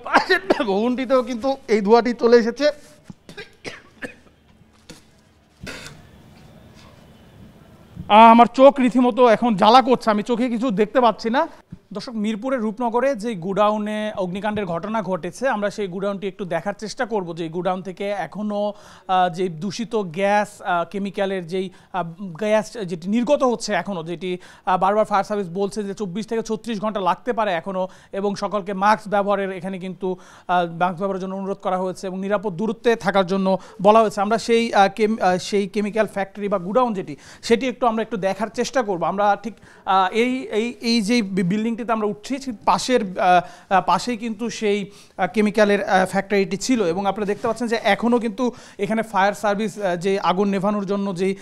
পাশের ভবনটিতেও কিন্তু এই ধোঁয়াটি চলে এসেছে। আমার চোখ রীতিমতো এখন জ্বালা করছে, আমি চোখে কিছু দেখতে পাচ্ছি না। দর্শক, মিরপুরের রূপনগরে যে গুডাউনে অগ্নিকাণ্ডের ঘটনা ঘটেছে, আমরা সেই গুডাউনটি একটু দেখার চেষ্টা করব যে এই গুডাউন থেকে এখনও যে দূষিত গ্যাস, কেমিক্যালের যেই গ্যাস যেটি নির্গত হচ্ছে এখনও, যেটি বারবার ফায়ার সার্ভিস বলছে যে 24 থেকে 36 ঘন্টা লাগতে পারে এখনও, এবং সকলকে মাস্ক ব্যবহারের এখানে কিন্তু মাস্ক ব্যবহারের জন্য অনুরোধ করা হয়েছে এবং নিরাপদ দূরত্বে থাকার জন্য বলা হয়েছে। আমরা সেই কেমিক্যাল ফ্যাক্টরি বা গুডাউন যেটি, সেটি আমরা একটু দেখার চেষ্টা করব। আমরা ঠিক এই যে বিল্ডিং আমরা উঠছি, পাশেই কিন্তু সেই কেমিক্যালের ফ্যাক্টরিটি ছিল, এবং আপনারা দেখতে পাচ্ছেন যে এখনও কিন্তু এখানে ফায়ার সার্ভিস যে আগুন নেভানোর জন্য যেই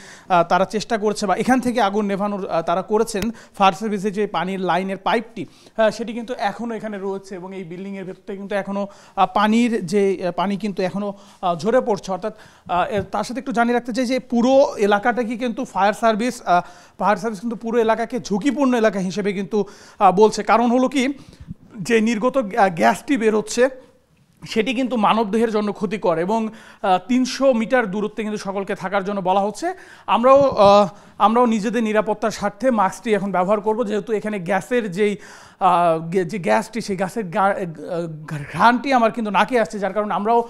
তারা চেষ্টা করছে বা এখান থেকে আগুন নেভানোর তারা করেছেন, ফায়ার সার্ভিসের যে পানির লাইনের পাইপটি সেটি কিন্তু এখনও এখানে রয়েছে, এবং এই বিল্ডিংয়ের ভেতরে কিন্তু এখনও পানি কিন্তু এখনও ঝরে পড়ছে। অর্থাৎ তার সাথে একটু জানিয়ে রাখতে চাই যে পুরো এলাকাটাকে কিন্তু ফায়ার সার্ভিস কিন্তু পুরো এলাকাকে ঝুঁকিপূর্ণ এলাকা হিসেবে কিন্তু বলছে। কারণ হলো কি, যে নির্গত গ্যাসটি বেরোচ্ছে সেটি কিন্তু মানবদেহের জন্য ক্ষতিকর, এবং 300 মিটার দূরত্বে কিন্তু সকলকে থাকার জন্য বলা হচ্ছে। আমরাও নিজেদের নিরাপত্তার স্বার্থে মাস্কটি এখন ব্যবহার করব, যেহেতু এখানে গ্যাসের যে গ্যাসটি, সেই গ্যাসের ঘ্রাণটি আমার কিন্তু নাকে আসছে, যার কারণে আমরাও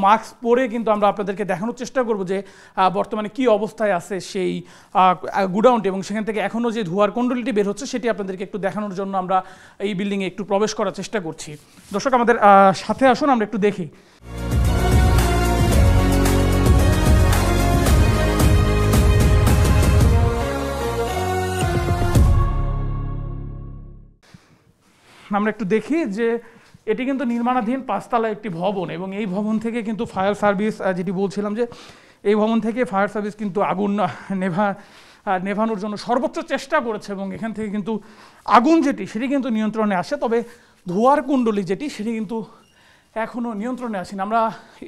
মাস্ক পরে কিন্তু আমরা আপনাদেরকে দেখানোর চেষ্টা করব যে বর্তমানে কি অবস্থায় আছে সেই গুডাউনটি, এবং সেখান থেকে এখনও যে ধোঁয়ার কুণ্ডলীটি বের হচ্ছে সেটি আপনাদেরকে একটু দেখানোর জন্য আমরা এই বিল্ডিংয়ে একটু প্রবেশ করার চেষ্টা করছি। দর্শক, আমাদের সাথে আসুন, আমরা একটু দেখি। আমরা একটু দেখি যে এটি কিন্তু নির্মাণাধীন 5 তলা একটি ভবন, এবং এই ভবন থেকে কিন্তু ফায়ার সার্ভিস, যেটি বলছিলাম যে এই ভবন থেকে ফায়ার সার্ভিস কিন্তু আগুন নেভানোর জন্য সর্বোচ্চ চেষ্টা করেছে, এবং এখান থেকে কিন্তু আগুন সেটি কিন্তু নিয়ন্ত্রণে আসে। তবে ধোঁয়ার কুণ্ডলী সেটি কিন্তু এখনও নিয়ন্ত্রণে আসেনি। আমরা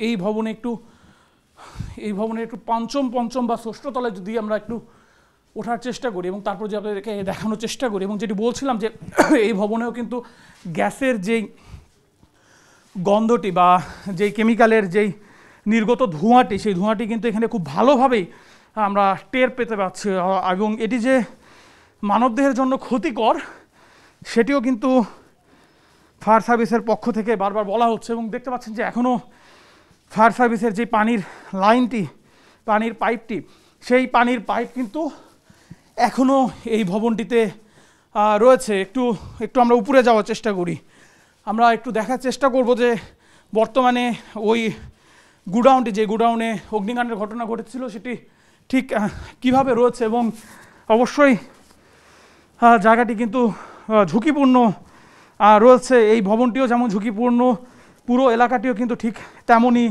এই ভবনে একটু পঞ্চম বা ষষ্ঠ তলায় যদি আমরা একটু ওঠার চেষ্টা করি, এবং তারপর যে আপনাদেরকে দেখানোর চেষ্টা করি, এবং যেটি বলছিলাম যে এই ভবনেও কিন্তু গ্যাসের যেই গন্ধটি বা যেই কেমিক্যালের যেই নির্গত ধোঁয়াটি, সেই ধোঁয়াটি কিন্তু এখানে খুব ভালোভাবেই আমরা টের পেতে পারছি, এবং এটি যে মানবদেহের জন্য ক্ষতিকর সেটিও কিন্তু ফায়ার সার্ভিসের পক্ষ থেকে বারবার বলা হচ্ছে। এবং দেখতে পাচ্ছেন যে এখনও ফায়ার সার্ভিসের যে পানির লাইনটি, পানির পাইপটি, সেই পানির পাইপ কিন্তু এখনও এই ভবনটিতে রয়েছে। একটু আমরা উপরে যাওয়ার চেষ্টা করি। আমরা একটু দেখার চেষ্টা করব যে বর্তমানে ওই গুডাউনটি, যে গুডাউনে অগ্নিকাণ্ডের ঘটনা ঘটেছিল, সেটি ঠিক কিভাবে রয়েছে, এবং অবশ্যই জায়গাটি কিন্তু ঝুঁকিপূর্ণ রয়েছে। এই ভবনটিও যেমন ঝুঁকিপূর্ণ, পুরো এলাকাটিও কিন্তু ঠিক তেমনই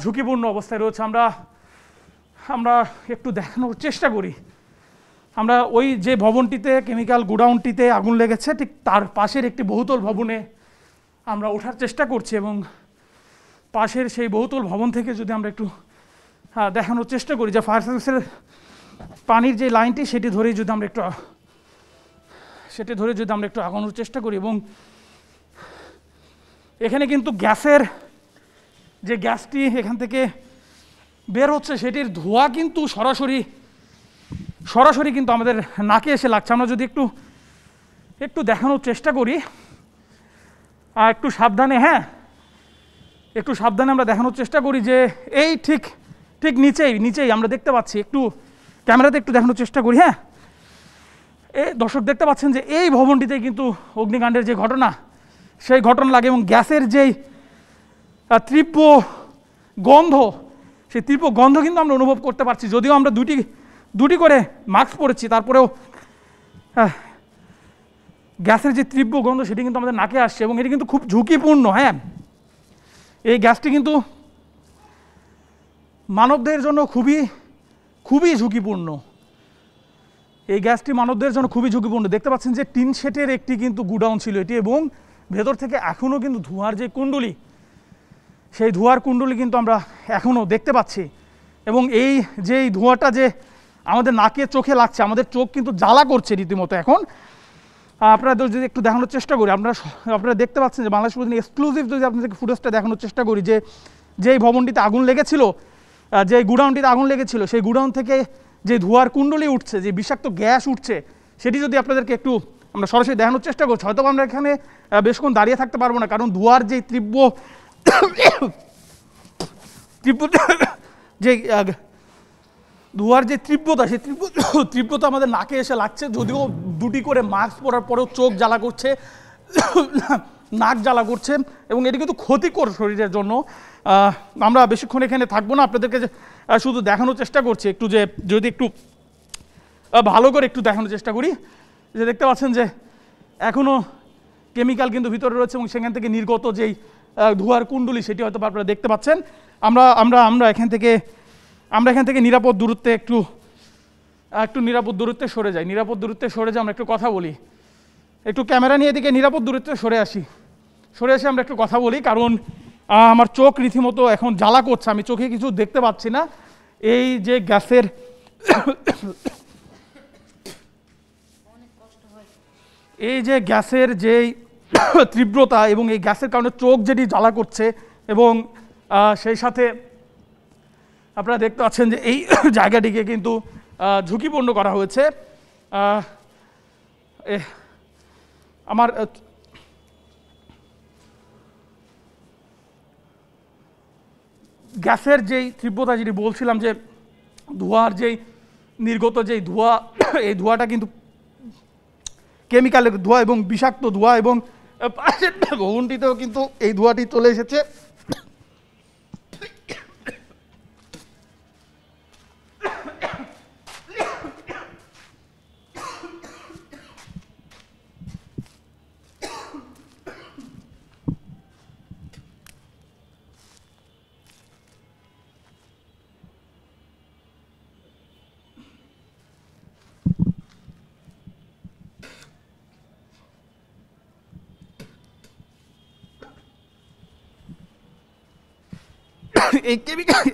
ঝুঁকিপূর্ণ অবস্থায় রয়েছে। আমরা একটু দেখানোর চেষ্টা করি। আমরা ওই যে ভবনটিতে, কেমিক্যাল গুডাউনটিতে আগুন লেগেছে, ঠিক তার পাশের একটি বহুতল ভবনে আমরা ওঠার চেষ্টা করছি, এবং পাশের সেই বহুতল ভবন থেকে যদি আমরা একটু দেখানোর চেষ্টা করি যে ফায়ার সার্ভিসের পানির যে লাইনটি, সেটি ধরেই যদি আমরা একটু আগানোর চেষ্টা করি, এবং এখানে কিন্তু গ্যাসটি এখান থেকে বের হচ্ছে, সেটির ধোঁয়া কিন্তু সরাসরি কিন্তু আমাদের নাকে এসে লাগছে। আমরা যদি একটু দেখানোর চেষ্টা করি, একটু সাবধানে আমরা দেখানোর চেষ্টা করি যে এই ঠিক নিচেই আমরা দেখতে পাচ্ছি, একটু ক্যামেরাতে একটু দেখানোর চেষ্টা করি। দর্শক দেখতে পাচ্ছেন যে এই ভবনটিতে কিন্তু অগ্নিকাণ্ডের যে ঘটনা, সেই ঘটনা লাগে, এবং গ্যাসের যেই তীব্র গন্ধ, সেই তীব্র গন্ধ কিন্তু আমরা অনুভব করতে পারছি। যদিও আমরা দুটি করে মাস্ক পরেছি, তারপরেও গ্যাসের যে তীব্র গন্ধ সেটি কিন্তু আমাদের নাকে আসছে, এবং এটি কিন্তু খুব ঝুঁকিপূর্ণ। এই গ্যাসটি কিন্তু মানবদেহের জন্য খুবই ঝুঁকিপূর্ণ। এই গ্যাসটি মানবদেহের জন্য খুবই ঝুঁকিপূর্ণ। দেখতে পাচ্ছেন যে টিন শেডের একটি কিন্তু গুডাউন ছিল এটি, এবং ভেতর থেকে এখনও কিন্তু ধোঁয়ার যে কুণ্ডলী, সেই ধোঁয়ার কুণ্ডলী কিন্তু আমরা এখনও দেখতে পাচ্ছি, এবং এই ধোঁয়াটা যে আমাদের নাকে চোখে লাগছে, আমাদের চোখ কিন্তু জ্বালা করছে রীতিমতো এখন। আপনাদের যদি একটু দেখানোর চেষ্টা করি, আপনারা দেখতে পাচ্ছেন যে বাংলাদেশ প্রতিদিন এক্সক্লুসিভ যদি আপনাদেরকে ফুটেজটা দেখানোর চেষ্টা করি, যে যেই ভবনটিতে আগুন লেগেছিল, যে গুডাউনটিতে আগুন লেগেছিল, সেই গুডাউন থেকে যে ধোঁয়ার কুণ্ডলি উঠছে, যে বিষাক্ত গ্যাস উঠছে, সেটি যদি আপনাদেরকে একটু আমরা সরাসরি দেখানোর চেষ্টা করছি। হয়তো আমরা এখানে বেশক্ষণ দাঁড়িয়ে থাকতে পারবো না, কারণ ধোঁয়ার যে তীব্র যে ধোঁয়ার যে তীব্রতা, সেই তীব্রতা আমাদের নাকে এসে লাগছে। যদিও দুটি করে মাস্ক পরার পরেও চোখ জ্বালা করছে, নাক জ্বালা করছে, এবং এটি কিন্তু ক্ষতিকর শরীরের জন্য। আমরা বেশিক্ষণ এখানে থাকবো না, আপনাদেরকে শুধু দেখানোর চেষ্টা করছি একটু, যে যদি একটু ভালো করে একটু দেখানোর চেষ্টা করি, যে দেখতে পাচ্ছেন যে এখনও কেমিক্যাল কিন্তু ভিতরে রয়েছে, এবং সেখান থেকে নির্গত যেই ধোঁয়ার কুণ্ডলি, সেটি হয়তো আপনারা দেখতে পাচ্ছেন। আমরা এখান থেকে নিরাপদ দূরত্বে একটু নিরাপদ দূরত্বে সরে যাই। আমরা একটু কথা বলি, একটু ক্যামেরা নিয়ে এদিকে নিরাপদ দূরত্বে সরে আসি আমরা একটু কথা বলি, কারণ আমার চোখ রীতিমতো এখন জ্বালা করছে, আমি চোখে কিছু দেখতে পাচ্ছি না। এই যে গ্যাসের যেই তীব্রতা, এবং এই গ্যাসের কারণে চোখ যেটি জ্বালা করছে, এবং সেই সাথে আপনারা দেখতে পাচ্ছেন যে এই জায়গাটিকে কিন্তু ঝুঁকিপূর্ণ করা হয়েছে। আমার গ্যাসের যেই তীব্রতা, যেটি বলছিলাম, যে ধোঁয়ার যেই নির্গত যেই ধোঁয়া, এই ধোঁয়াটা কিন্তু কেমিক্যালের ধোঁয়া এবং বিষাক্ত ধোঁয়া, এবং ভবনটিতেও কিন্তু এই ধোঁয়াটি চলে এসেছে।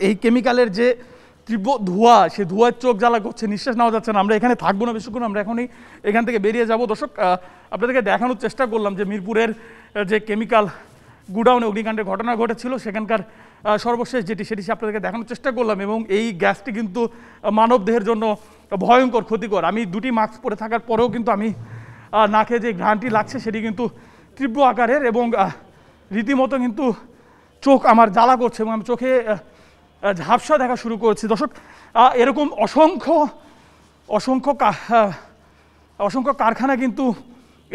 এই কেমিক্যালের যে তীব্র ধোঁয়া, সে ধোঁয়ার চোখ জ্বালা করছে, নিঃশ্বাস নেওয়া যাচ্ছে না। আমরা এখানে থাকবো না বেশিক্ষণ, আমরা এখনই এখান থেকে বেরিয়ে যাব। দর্শক, আপনাদেরকে দেখানোর চেষ্টা করলাম যে মিরপুরের যে কেমিক্যাল গুডাউনে অগ্নিকাণ্ডের ঘটনা ঘটেছিল, সেখানকার সর্বশেষ সেটি আপনাদেরকে দেখানোর চেষ্টা করলাম। এবং এই গ্যাসটি কিন্তু মানব দেহের জন্য ভয়ঙ্কর ক্ষতিকর। আমি দুটি মাস্ক পরে থাকার পরেও কিন্তু আমি নাকে যে ঘ্রাণটি লাগছে, সেটি কিন্তু তীব্র আকারের, এবং রীতিমতো কিন্তু চোখ আমার জ্বালা করছে, এবং আমি চোখে ঝাপসা দেখা শুরু করেছি। দর্শক, এরকম অসংখ্য কারখানা কিন্তু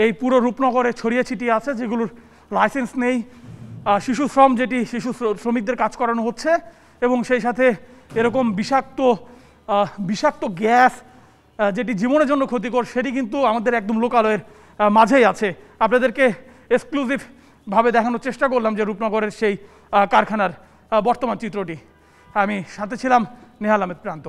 এই পুরো রূপনগরে ছড়িয়ে ছিটিয়ে আছে, যেগুলোর লাইসেন্স নেই। শিশু শ্রমিকদের কাজ করানো হচ্ছে, এবং সেই সাথে এরকম বিষাক্ত গ্যাস, যেটি জীবনের জন্য ক্ষতিকর, সেটি কিন্তু আমাদের একদম লোকালয়ের মাঝেই আছে। আপনাদেরকে এক্সক্লুসিভভাবে দেখানোর চেষ্টা করলাম যে রূপনগরের সেই কারখানার বর্তমান চিত্রটি। আমি সাথে ছিলাম নেহাল আহমেদ প্রান্ত।